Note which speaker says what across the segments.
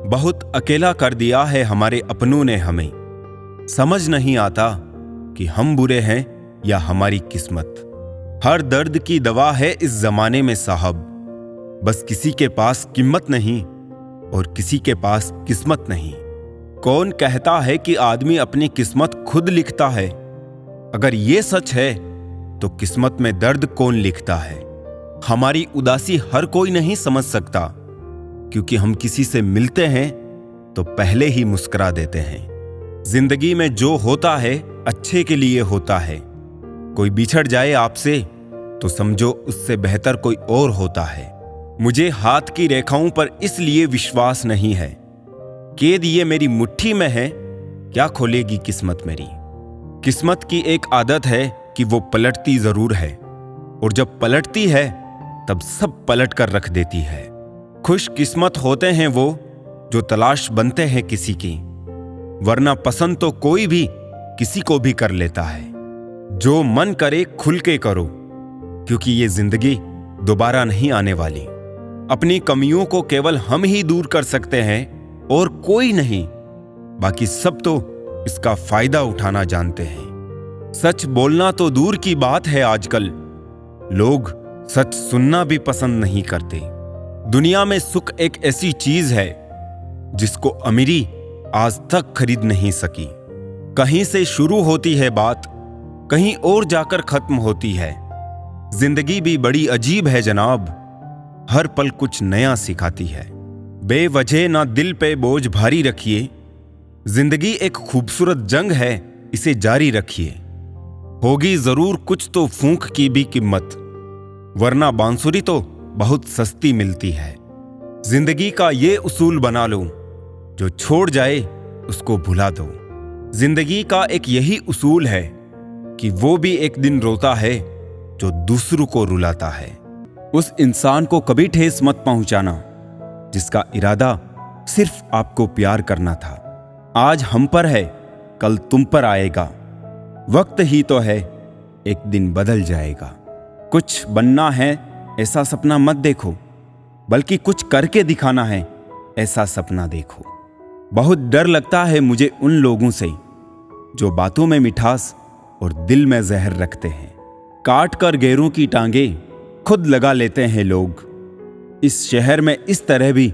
Speaker 1: बहुत अकेला कर दिया है हमारे अपनों ने हमें। समझ नहीं आता कि हम बुरे हैं या हमारी किस्मत। हर दर्द की दवा है इस जमाने में साहब। बस किसी के पास कीमत नहीं और किसी के पास किस्मत नहीं। कौन कहता है कि आदमी अपनी किस्मत खुद लिखता है? अगर ये सच है तो किस्मत में दर्द कौन लिखता है? हमारी उदासी हर कोई नहीं समझ सकता, क्योंकि हम किसी से मिलते हैं तो पहले ही मुस्कुरा देते हैं। जिंदगी में जो होता है अच्छे के लिए होता है। कोई बिछड़ जाए आपसे तो समझो उससे बेहतर कोई और होता है। मुझे हाथ की रेखाओं पर इसलिए विश्वास नहीं है। कैद ये मेरी मुट्ठी में है, क्या खोलेगी किस्मत मेरी? किस्मत की एक आदत है कि वो पलटती जरूर है, और जब पलटती है तब सब पलट कर रख देती है। खुश किस्मत होते हैं वो जो तलाश बनते हैं किसी की, वरना पसंद तो कोई भी किसी को भी कर लेता है। जो मन करे खुल के करो, क्योंकि ये जिंदगी दोबारा नहीं आने वाली। अपनी कमियों को केवल हम ही दूर कर सकते हैं और कोई नहीं। बाकी सब तो इसका फायदा उठाना जानते हैं। सच बोलना तो दूर की बात है, आजकल लोग सच सुनना भी पसंद नहीं करते। दुनिया में सुख एक ऐसी चीज है जिसको अमीरी आज तक खरीद नहीं सकी। कहीं से शुरू होती है बात, कहीं और जाकर खत्म होती है। जिंदगी भी बड़ी अजीब है जनाब, हर पल कुछ नया सिखाती है। बेवजह ना दिल पे बोझ भारी रखिए। जिंदगी एक खूबसूरत जंग है, इसे जारी रखिए। होगी जरूर कुछ तो फूंक की भी कीमत, वरना बांसुरी तो बहुत सस्ती मिलती है। जिंदगी का ये उसूल बना लो, जो छोड़ जाए उसको भुला दो। जिंदगी का एक यही उसूल है कि वो भी एक दिन रोता है जो दूसरों को रुलाता है। उस इंसान को कभी ठेस मत पहुंचाना जिसका इरादा सिर्फ आपको प्यार करना था। आज हम पर है, कल तुम पर आएगा। वक्त ही तो है, एक दिन बदल जाएगा। कुछ बनना है ऐसा सपना मत देखो, बल्कि कुछ करके दिखाना है ऐसा सपना देखो। बहुत डर लगता है मुझे उन लोगों से जो बातों में मिठास और दिल में जहर रखते हैं। काट कर गैरों की टांगे खुद लगा लेते हैं लोग। इस शहर में इस तरह भी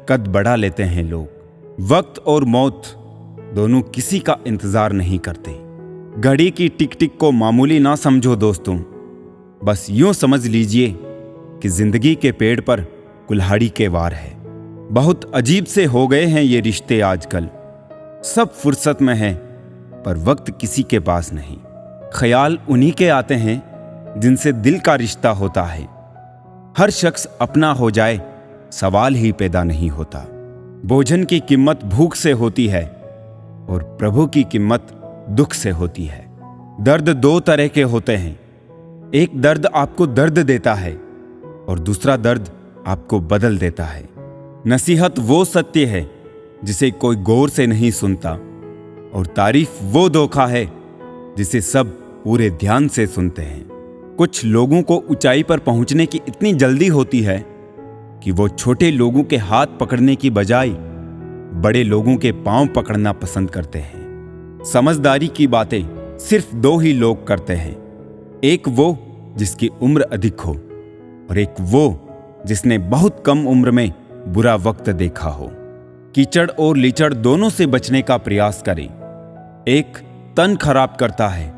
Speaker 1: कद बढ़ा लेते हैं लोग। वक्त और मौत दोनों किसी का इंतजार नहीं करते। घड़ी की टिक टिक को मामूली ना समझो दोस्तों, बस यूं समझ लीजिए कि जिंदगी के पेड़ पर कुल्हाड़ी के वार है। बहुत अजीब से हो गए हैं ये रिश्ते आजकल। सब फुर्सत में हैं पर वक्त किसी के पास नहीं। ख्याल उन्हीं के आते हैं जिनसे दिल का रिश्ता होता है। हर शख्स अपना हो जाए सवाल ही पैदा नहीं होता। भोजन की कीमत भूख से होती है और प्रभु की कीमत दुख से होती है। दर्द दो तरह के होते हैं, एक दर्द आपको दर्द देता है और दूसरा दर्द आपको बदल देता है। नसीहत वो सत्य है जिसे कोई गौर से नहीं सुनता, और तारीफ वो धोखा है जिसे सब पूरे ध्यान से सुनते हैं। कुछ लोगों को ऊंचाई पर पहुंचने की इतनी जल्दी होती है कि वो छोटे लोगों के हाथ पकड़ने की बजाय बड़े लोगों के पांव पकड़ना पसंद करते हैं। समझदारी की बातें सिर्फ दो ही लोग करते हैं, एक वो जिसकी उम्र अधिक हो और एक वो जिसने बहुत कम उम्र में बुरा वक्त देखा हो। कीचड़ और लीचड़ दोनों से बचने का प्रयास करें। एक तन खराब करता है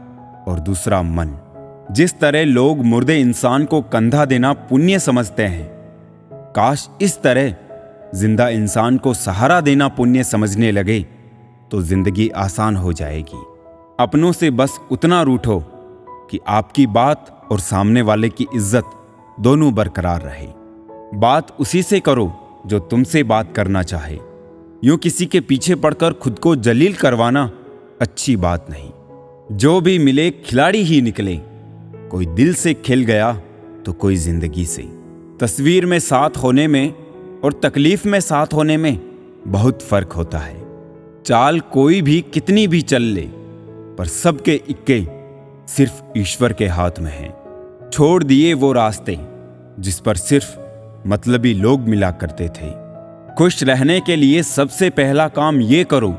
Speaker 1: और दूसरा मन। जिस तरह लोग मुर्दे इंसान को कंधा देना पुण्य समझते हैं, काश इस तरह जिंदा इंसान को सहारा देना पुण्य समझने लगे तो जिंदगी आसान हो जाएगी। अपनों से बस उतना रूठो कि आपकी बात और सामने वाले की इज्जत दोनों बरकरार रहे। बात उसी से करो जो तुमसे बात करना चाहे। यूं किसी के पीछे पड़कर खुद को जलील करवाना अच्छी बात नहीं। जो भी मिले खिलाड़ी ही निकले, कोई दिल से खेल गया तो कोई जिंदगी से। तस्वीर में साथ होने में और तकलीफ में साथ होने में बहुत फर्क होता है। चाल कोई भी कितनी भी चल ले, पर सबके इक्के सिर्फ ईश्वर के हाथ में हैं। छोड़ दिए वो रास्ते जिस पर सिर्फ मतलबी लोग मिला करते थे। खुश रहने के लिए सबसे पहला काम ये करो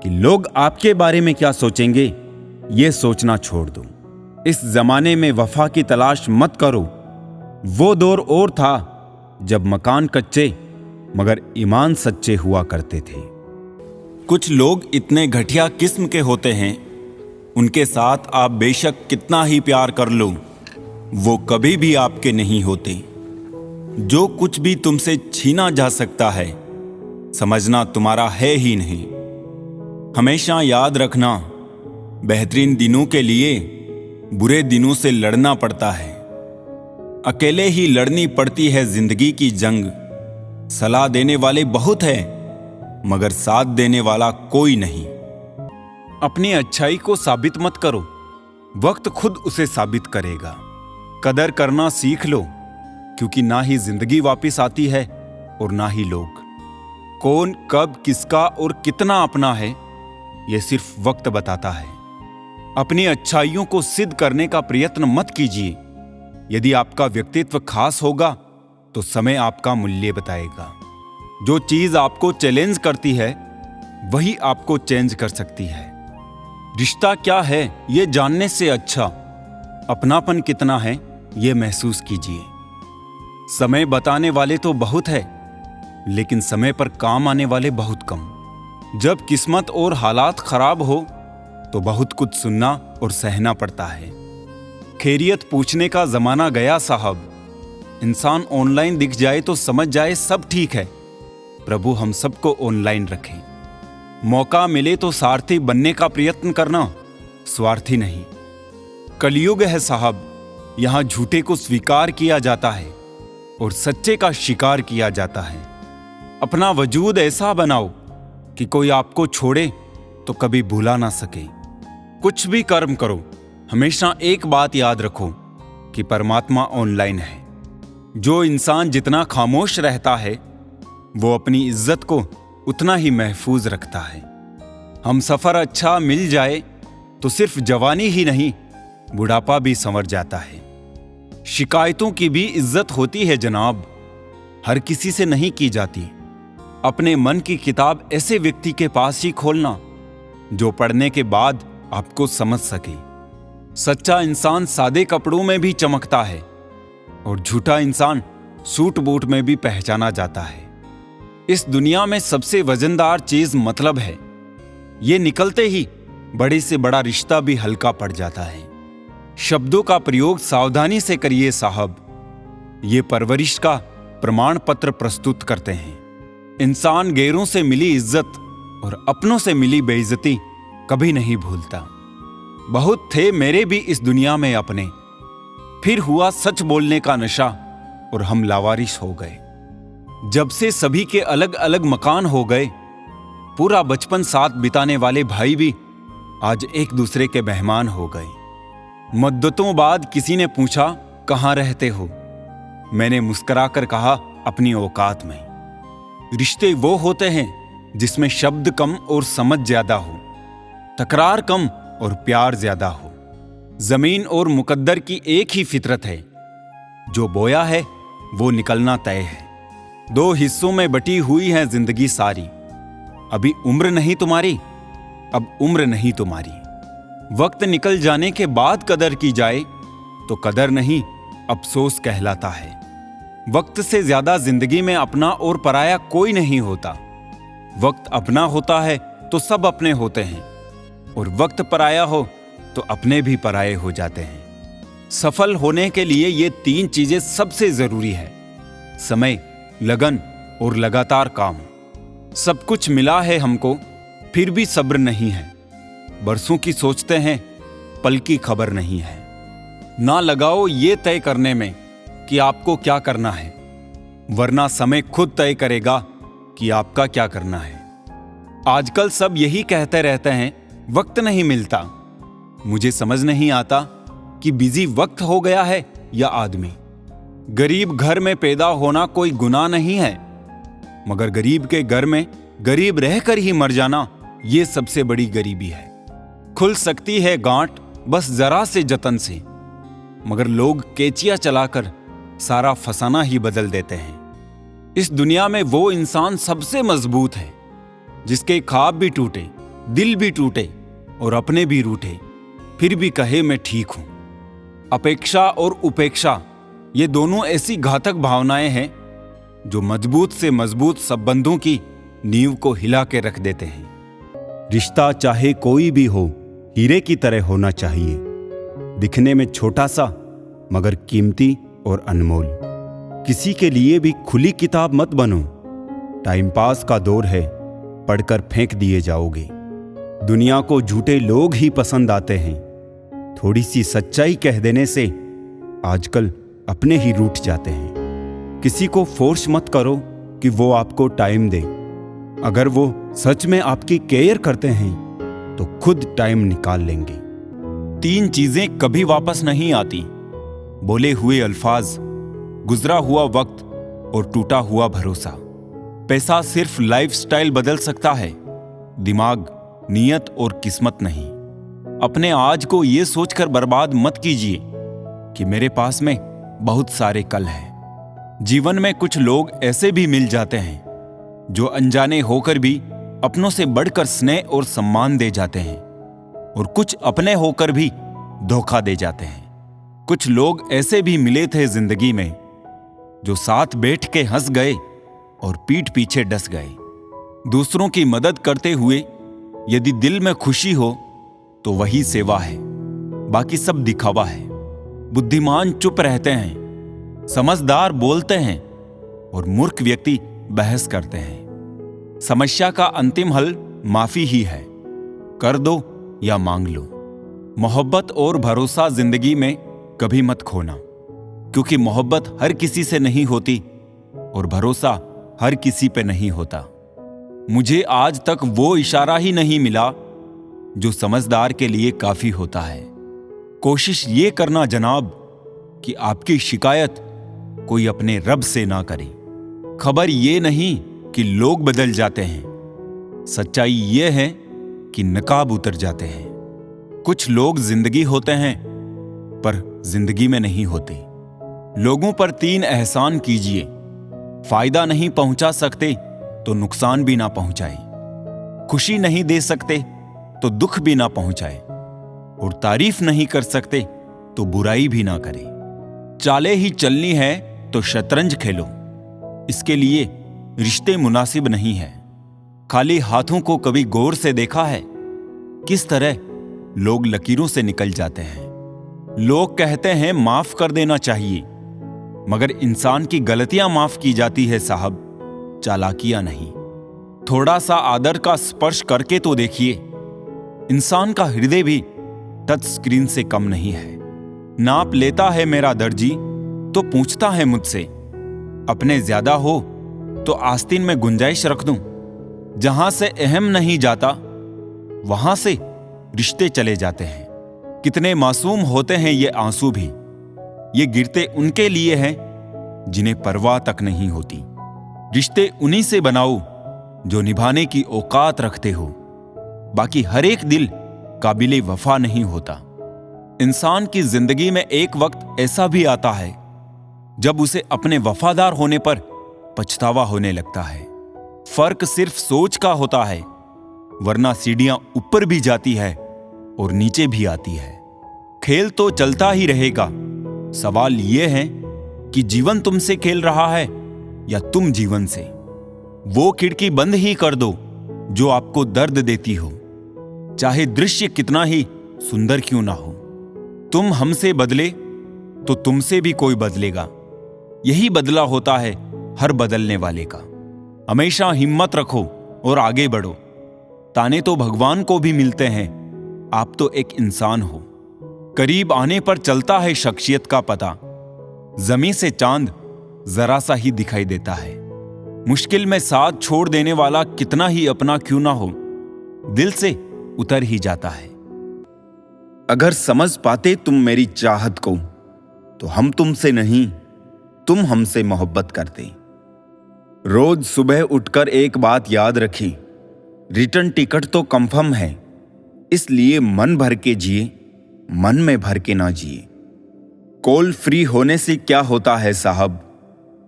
Speaker 1: कि लोग आपके बारे में क्या सोचेंगे, ये सोचना छोड़ दो। इस जमाने में वफा की तलाश मत करो। वो दौर और था जब मकान कच्चे मगर ईमान सच्चे हुआ करते थे। कुछ लोग इतने घटिया किस्म के होते हैं, उनके साथ आप बेशक कितना ही प्यार कर लो, वो कभी भी आपके नहीं होते। जो कुछ भी तुमसे छीना जा सकता है, समझना तुम्हारा है ही नहीं। हमेशा याद रखना, बेहतरीन दिनों के लिए बुरे दिनों से लड़ना पड़ता है। अकेले ही लड़नी पड़ती है जिंदगी की जंग। सलाह देने वाले बहुत हैं, मगर साथ देने वाला कोई नहीं। अपनी अच्छाई को साबित मत करो, वक्त खुद उसे साबित करेगा। कदर करना सीख लो, क्योंकि ना ही जिंदगी वापस आती है और ना ही लोग। कौन कब किसका और कितना अपना है, यह सिर्फ वक्त बताता है। अपनी अच्छाइयों को सिद्ध करने का प्रयत्न मत कीजिए। यदि आपका व्यक्तित्व खास होगा तो समय आपका मूल्य बताएगा। जो चीज आपको चैलेंज करती है वही आपको चेंज कर सकती है। रिश्ता क्या है ये जानने से अच्छा अपनापन कितना है ये महसूस कीजिए। समय बताने वाले तो बहुत है, लेकिन समय पर काम आने वाले बहुत कम। जब किस्मत और हालात खराब हो तो बहुत कुछ सुनना और सहना पड़ता है। खैरियत पूछने का जमाना गया साहब। इंसान ऑनलाइन दिख जाए तो समझ जाए सब ठीक है। प्रभु हम सबको ऑनलाइन रखे। मौका मिले तो सारथी बनने का प्रयत्न करना, स्वार्थी नहीं। कलयुग है साहब, यहां झूठे को स्वीकार किया जाता है और सच्चे का शिकार किया जाता है। अपना वजूद ऐसा बनाओ कि कोई आपको छोड़े तो कभी भुला ना सके। कुछ भी कर्म करो, हमेशा एक बात याद रखो कि परमात्मा ऑनलाइन है। जो इंसान जितना खामोश रहता है वो अपनी इज्जत को उतना ही महफूज रखता है। हम सफर अच्छा मिल जाए तो सिर्फ जवानी ही नहीं, बुढ़ापा भी संवर जाता है। शिकायतों की भी इज्जत होती है जनाब, हर किसी से नहीं की जाती। अपने मन की किताब ऐसे व्यक्ति के पास ही खोलना जो पढ़ने के बाद आपको समझ सके। सच्चा इंसान सादे कपड़ों में भी चमकता है और झूठा इंसान सूट बूट में भी पहचाना जाता है। इस दुनिया में सबसे वजनदार चीज मतलब है। ये निकलते ही बड़े से बड़ा रिश्ता भी हल्का पड़ जाता है। शब्दों का प्रयोग सावधानी से करिए साहब, ये परवरिश का प्रमाण पत्र प्रस्तुत करते हैं। इंसान गैरों से मिली इज्जत और अपनों से मिली बेइज्जती कभी नहीं भूलता। बहुत थे मेरे भी इस दुनिया में अपने, फिर हुआ सच बोलने का नशा और हम लावारिस हो गए। जब से सभी के अलग अलग मकान हो गए, पूरा बचपन साथ बिताने वाले भाई भी आज एक दूसरे के मेहमान हो गए। मुद्दतों बाद किसी ने पूछा कहाँ रहते हो, मैंने मुस्कुराकर कहा अपनी औकात में। रिश्ते वो होते हैं जिसमें शब्द कम और समझ ज्यादा हो, तकरार कम और प्यार ज्यादा हो। जमीन और मुकद्दर की एक ही फितरत है, जो बोया है वो निकलना तय है। दो हिस्सों में बटी हुई है जिंदगी सारी। अभी उम्र नहीं तुम्हारी, अब उम्र नहीं तुम्हारी। वक्त निकल जाने के बाद कदर की जाए तो कदर नहीं अफसोस कहलाता है। वक्त से ज्यादा जिंदगी में अपना और पराया कोई नहीं होता। वक्त अपना होता है तो सब अपने होते हैं, और वक्त पराया हो तो अपने भी पराये हो जाते हैं। सफल होने के लिए ये तीन चीजें सबसे जरूरी है: समय, लगन और लगातार काम। सब कुछ मिला है हमको, फिर भी सब्र नहीं है। बरसों की सोचते हैं, पल की खबर नहीं है। ना लगाओ ये तय करने में कि आपको क्या करना है, वरना समय खुद तय करेगा कि आपका क्या करना है। आजकल सब यही कहते रहते हैं वक्त नहीं मिलता। मुझे समझ नहीं आता कि बिजी वक्त हो गया है या आदमी। गरीब घर में पैदा होना कोई गुनाह नहीं है, मगर गरीब के घर में गरीब रहकर ही मर जाना ये सबसे बड़ी गरीबी है। खुल सकती है गांठ बस जरा से जतन से, मगर लोग कैचियां चलाकर सारा फसाना ही बदल देते हैं।
Speaker 2: इस दुनिया में वो इंसान सबसे मजबूत है जिसके ख्वाब भी टूटे, दिल भी टूटे और अपने भी रूठे, फिर भी कहे मैं ठीक हूं। अपेक्षा और उपेक्षा ये दोनों ऐसी घातक भावनाएं हैं जो मजबूत से मजबूत संबंधों की नींव को हिला के रख देते हैं।
Speaker 1: रिश्ता चाहे कोई भी हो, हीरे की तरह होना चाहिए, दिखने में छोटा सा मगर कीमती और अनमोल। किसी के लिए भी खुली किताब मत बनो, टाइम पास का दौर है, पढ़कर फेंक दिए जाओगे। दुनिया को झूठे लोग ही पसंद आते हैं, थोड़ी सी सच्चाई कह देने से आजकल अपने ही रूठ जाते हैं। किसी को फोर्स मत करो कि वो आपको टाइम दे, अगर वो सच में आपकी केयर करते हैं तो खुद टाइम निकाल लेंगे।
Speaker 2: 3 चीजें कभी वापस नहीं आती: बोले हुए अल्फाज, गुजरा हुआ वक्त और टूटा हुआ भरोसा। पैसा सिर्फ लाइफस्टाइल बदल सकता है, दिमाग, नीयत और किस्मत नहीं। अपने आज को ये सोचकर बर्बाद मत कीजिए कि मेरे पास में बहुत सारे कल हैं। जीवन में कुछ लोग ऐसे भी मिल जाते हैं जो अनजाने होकर भी अपनों से बढ़कर स्नेह और सम्मान दे जाते हैं, और कुछ अपने होकर भी धोखा दे जाते हैं। कुछ लोग ऐसे भी मिले थे जिंदगी में जो साथ बैठ के हंस गए और पीठ पीछे डस गए। दूसरों की मदद करते हुए यदि दिल में खुशी हो तो वही सेवा है, बाकी सब दिखावा है। बुद्धिमान चुप रहते हैं, समझदार बोलते हैं और मूर्ख व्यक्ति बहस करते हैं। समस्या का अंतिम हल माफी ही है, कर दो या मांग लो। मोहब्बत और भरोसा जिंदगी में कभी मत खोना, क्योंकि मोहब्बत हर किसी से नहीं होती और भरोसा हर किसी पे नहीं होता। मुझे आज तक वो इशारा ही नहीं मिला जो समझदार के लिए काफी होता है। कोशिश ये करना जनाब कि आपकी शिकायत कोई अपने रब से ना करे। खबर ये नहीं कि लोग बदल जाते हैं, सच्चाई ये है कि नकाब उतर जाते हैं। कुछ लोग जिंदगी होते हैं पर जिंदगी में नहीं होते। लोगों पर 3 एहसान कीजिए: फायदा नहीं पहुंचा सकते तो नुकसान भी ना पहुंचाए, खुशी नहीं दे सकते तो दुख भी ना पहुंचाए, और तारीफ नहीं कर सकते तो बुराई भी ना करे। चालें ही चलनी है तो शतरंज खेलो, इसके लिए रिश्ते मुनासिब नहीं है। खाली हाथों को कभी गौर से देखा है किस तरह लोग लकीरों से निकल जाते हैं। लोग कहते हैं माफ कर देना चाहिए, मगर इंसान की गलतियां माफ की जाती है साहब, चालाकियां नहीं। थोड़ा सा आदर का स्पर्श करके तो देखिए, इंसान का हृदय भी टच स्क्रीन से कम नहीं है। नाप लेता है मेरा दर्जी तो पूछता है मुझसे, अपने ज्यादा हो तो आस्तीन में गुंजाइश रख दूं। जहां से अहम नहीं जाता वहां से रिश्ते चले जाते हैं। कितने मासूम होते हैं ये आंसू भी, ये गिरते उनके लिए हैं जिन्हें परवाह तक नहीं होती। रिश्ते उन्हीं से बनाओ जो निभाने की औकात रखते हो, बाकी हर एक दिल काबिले वफा नहीं होता। इंसान की जिंदगी में एक वक्त ऐसा भी आता है जब उसे अपने वफादार होने पर पछतावा होने लगता है। फर्क सिर्फ सोच का होता है, वरना सीढ़ियां ऊपर भी जाती है और नीचे भी आती है। खेल तो चलता ही रहेगा, सवाल यह है कि जीवन तुमसे खेल रहा है या तुम जीवन से। वो खिड़की बंद ही कर दो जो आपको दर्द देती हो, चाहे दृश्य कितना ही सुंदर क्यों ना हो। तुम हमसे बदले तो तुमसे भी कोई बदलेगा, यही बदला होता है हर बदलने वाले का। हमेशा हिम्मत रखो और आगे बढ़ो। ताने तो भगवान को भी मिलते हैं, आप तो एक इंसान हो। करीब आने पर चलता है शख्सियत का पता, जमीन से चांद जरा सा ही दिखाई देता है। मुश्किल में साथ छोड़ देने वाला कितना ही अपना क्यों ना हो, दिल से उतर ही जाता है।
Speaker 1: अगर समझ पाते तुम मेरी चाहत को तो हम तुमसे नहीं, तुम हमसे मोहब्बत करते। रोज सुबह उठकर एक बात याद रखें, रिटर्न टिकट तो कंफर्म है, इसलिए मन भर के जिए, मन में भर के ना जिए। कॉल फ्री होने से क्या होता है साहब,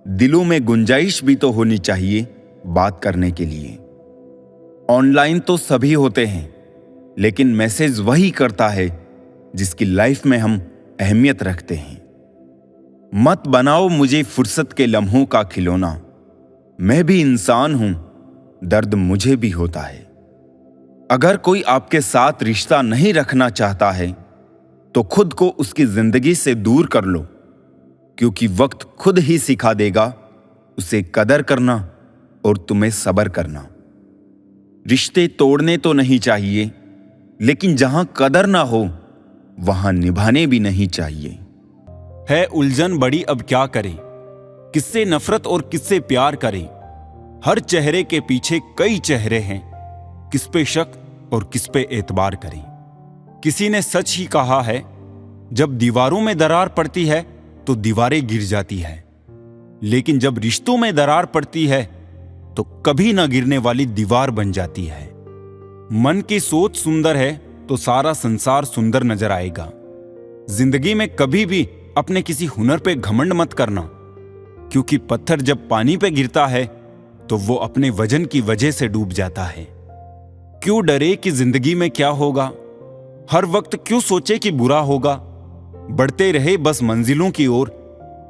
Speaker 1: दिलों में गुंजाइश भी तो होनी चाहिए बात करने के लिए। ऑनलाइन तो सभी होते हैं, लेकिन मैसेज वही करता है जिसकी लाइफ में हम अहमियत रखते हैं। मत बनाओ मुझे फुर्सत के लम्हों का खिलौना, मैं भी इंसान हूं, दर्द मुझे भी होता है। अगर कोई आपके साथ रिश्ता नहीं रखना चाहता है तो खुद को उसकी जिंदगी से दूर कर लो, क्योंकि वक्त खुद ही सिखा देगा उसे कदर करना और तुम्हें सब्र करना। रिश्ते तोड़ने तो नहीं चाहिए, लेकिन जहां कदर ना हो वहां निभाने भी नहीं चाहिए।
Speaker 2: है उलझन बड़ी, अब क्या करें, किससे नफरत और किससे प्यार करें। हर चेहरे के पीछे कई चेहरे हैं, किस पे शक और किस पे एतबार करें। किसी ने सच ही कहा है, जब दीवारों में दरार पड़ती है तो दीवारें गिर जाती है, लेकिन जब रिश्तों में दरार पड़ती है तो कभी ना गिरने वाली दीवार बन जाती है। मन की सोच सुंदर है तो सारा संसार सुंदर नजर आएगा। जिंदगी में कभी भी अपने किसी हुनर पे घमंड मत करना, क्योंकि पत्थर जब पानी पे गिरता है तो वो अपने वजन की वजह से डूब जाता है। क्यों डरे कि जिंदगी में क्या होगा, हर वक्त क्यों सोचे कि बुरा होगा। बढ़ते रहे बस मंजिलों की ओर,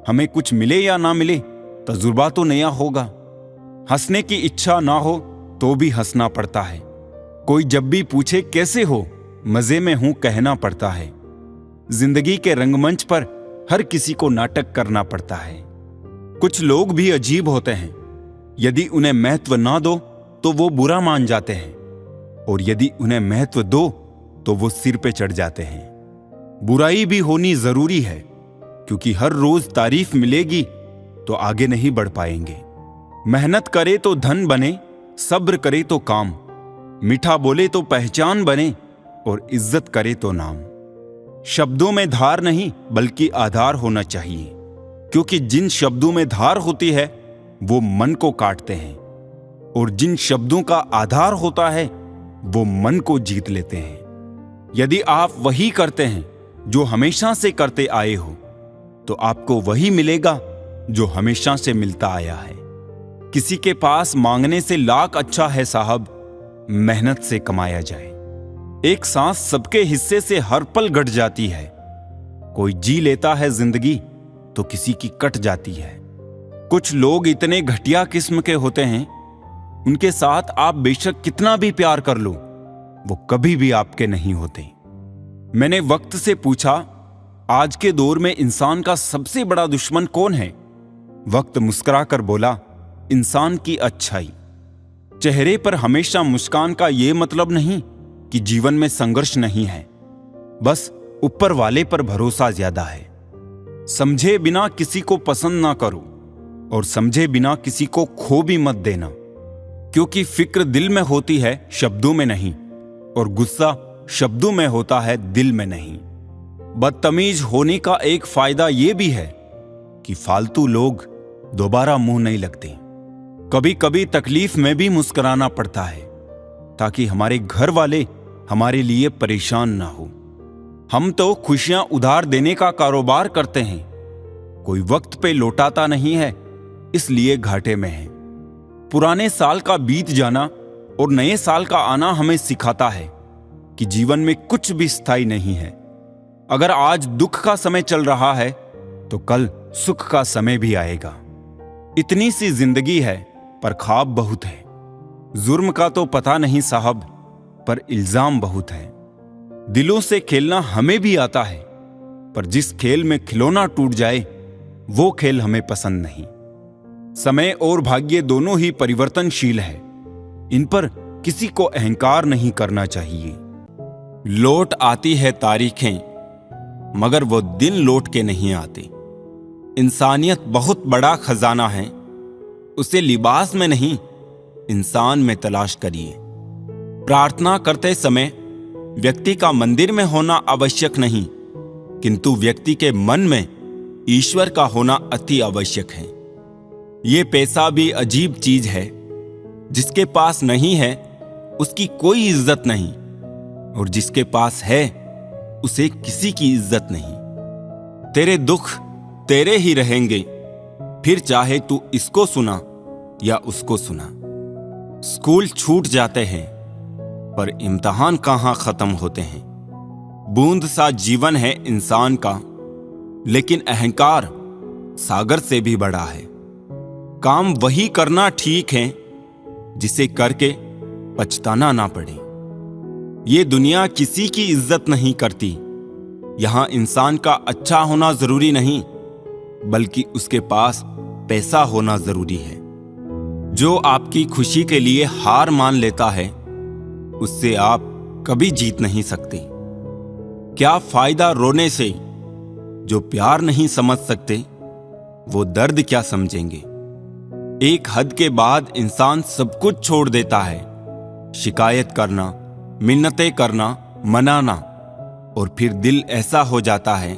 Speaker 2: हमें कुछ मिले या ना मिले तजुर्बा तो नया होगा। हंसने की इच्छा ना हो तो भी हंसना पड़ता है। कोई जब भी पूछे कैसे हो, मजे में हूं कहना पड़ता है। जिंदगी के रंगमंच पर हर किसी को नाटक करना पड़ता है। कुछ लोग भी अजीब होते हैं, यदि उन्हें महत्व ना दो तो वो बुरा मान जाते हैं, और यदि उन्हें महत्व दो तो वो सिर पे चढ़ जाते हैं। बुराई भी होनी जरूरी है, क्योंकि हर रोज तारीफ मिलेगी तो आगे नहीं बढ़ पाएंगे। मेहनत करे तो धन बने, सब्र करे तो काम, मीठा बोले तो पहचान बने और इज्जत करे तो नाम। शब्दों में धार नहीं बल्कि आधार होना चाहिए, क्योंकि जिन शब्दों में धार होती है वो मन को काटते हैं, और जिन शब्दों का आधार होता है वो मन को जीत लेते हैं। यदि आप वही करते हैं जो हमेशा से करते आए हो तो आपको वही मिलेगा जो हमेशा से मिलता आया है। किसी के पास मांगने से लाख अच्छा है साहब, मेहनत से कमाया जाए। एक सांस सबके हिस्से से हर पल घट जाती है। कोई जी लेता है जिंदगी तो किसी की कट जाती है। कुछ लोग इतने घटिया किस्म के होते हैं, उनके साथ आप बेशक कितना भी प्यार कर लो, वो कभी भी आपके नहीं होते। मैंने वक्त से पूछा, आज के दौर में इंसान का सबसे बड़ा दुश्मन कौन है? वक्त मुस्कुराकर बोला, इंसान की अच्छाई। चेहरे पर हमेशा मुस्कान का यह मतलब नहीं कि जीवन में संघर्ष नहीं है, बस ऊपर वाले पर भरोसा ज्यादा है। समझे बिना किसी को पसंद ना करो, और समझे बिना किसी को खो भी मत देना, क्योंकि फिक्र दिल में होती है शब्दों में नहीं, और गुस्सा शब्दों में होता है दिल में नहीं। बदतमीज होने का एक फायदा यह भी है कि फालतू लोग दोबारा मुंह नहीं लगते। कभी कभी तकलीफ में भी मुस्कुराना पड़ता है, ताकि हमारे घर वाले हमारे लिए परेशान ना हो। हम तो खुशियां उधार देने का कारोबार करते हैं, कोई वक्त पे लौटाता नहीं है, इसलिए घाटे में है। पुराने साल का बीत जाना और नए साल का आना हमें सिखाता है कि जीवन में कुछ भी स्थायी नहीं है। अगर आज दुख का समय चल रहा है तो कल सुख का समय भी आएगा। इतनी सी जिंदगी है पर ख्वाब बहुत है। जुर्म का तो पता नहीं साहब, पर इल्जाम बहुत है। दिलों से खेलना हमें भी आता है, पर जिस खेल में खिलौना टूट जाए वो खेल हमें पसंद नहीं। समय और भाग्य दोनों ही परिवर्तनशील है, इन पर किसी को अहंकार नहीं करना चाहिए। लौट आती है तारीखें, मगर वो दिन लौट के नहीं आते। इंसानियत बहुत बड़ा खजाना है, उसे लिबास में नहीं इंसान में तलाश करिए। प्रार्थना करते समय व्यक्ति का मंदिर में होना आवश्यक नहीं, किंतु व्यक्ति के मन में ईश्वर का होना अति आवश्यक है। ये पैसा भी अजीब चीज है, जिसके पास नहीं है उसकी कोई इज्जत नहीं, और जिसके पास है उसे किसी की इज्जत नहीं। तेरे दुख तेरे ही रहेंगे, फिर चाहे तू इसको सुना या उसको सुना। स्कूल छूट जाते हैं पर इम्तिहान कहाँ खत्म होते हैं। बूंद सा जीवन है इंसान का, लेकिन अहंकार सागर से भी बड़ा है। काम वही करना ठीक है जिसे करके पछताना ना पड़े। ये दुनिया किसी की इज्जत नहीं करती। यहां इंसान का अच्छा होना जरूरी नहीं, बल्कि उसके पास पैसा होना जरूरी है। जो आपकी खुशी के लिए हार मान लेता है, उससे आप कभी जीत नहीं सकते। क्या फायदा रोने से? जो प्यार नहीं समझ सकते वो दर्द क्या समझेंगे। एक हद के बाद इंसान सब कुछ छोड़ देता है। शिकायत करना, मिन्नतें करना, मनाना, और फिर दिल ऐसा हो जाता है,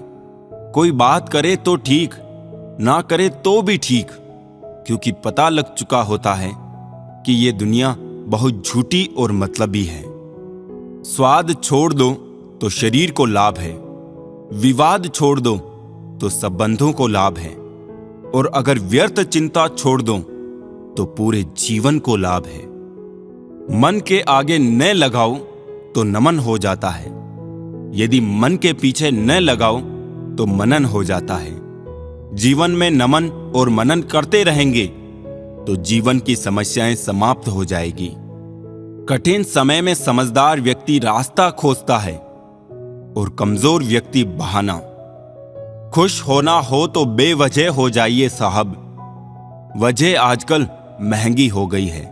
Speaker 2: कोई बात करे तो ठीक, ना करे तो भी ठीक, क्योंकि पता लग चुका होता है कि ये दुनिया बहुत झूठी और मतलबी है। स्वाद छोड़ दो तो शरीर को लाभ है, विवाद छोड़ दो तो संबंधों को लाभ है, और अगर व्यर्थ चिंता छोड़ दो तो पूरे जीवन को लाभ है। मन के आगे न लगाओ तो नमन हो जाता है, यदि मन के पीछे न लगाओ तो मनन हो जाता है। जीवन में नमन और मनन करते रहेंगे तो जीवन की समस्याएं समाप्त हो जाएगी। कठिन समय में समझदार व्यक्ति रास्ता खोजता है और कमजोर व्यक्ति बहाना। खुश होना हो तो बेवजह हो जाइए साहब, वजह आजकल महंगी हो गई है।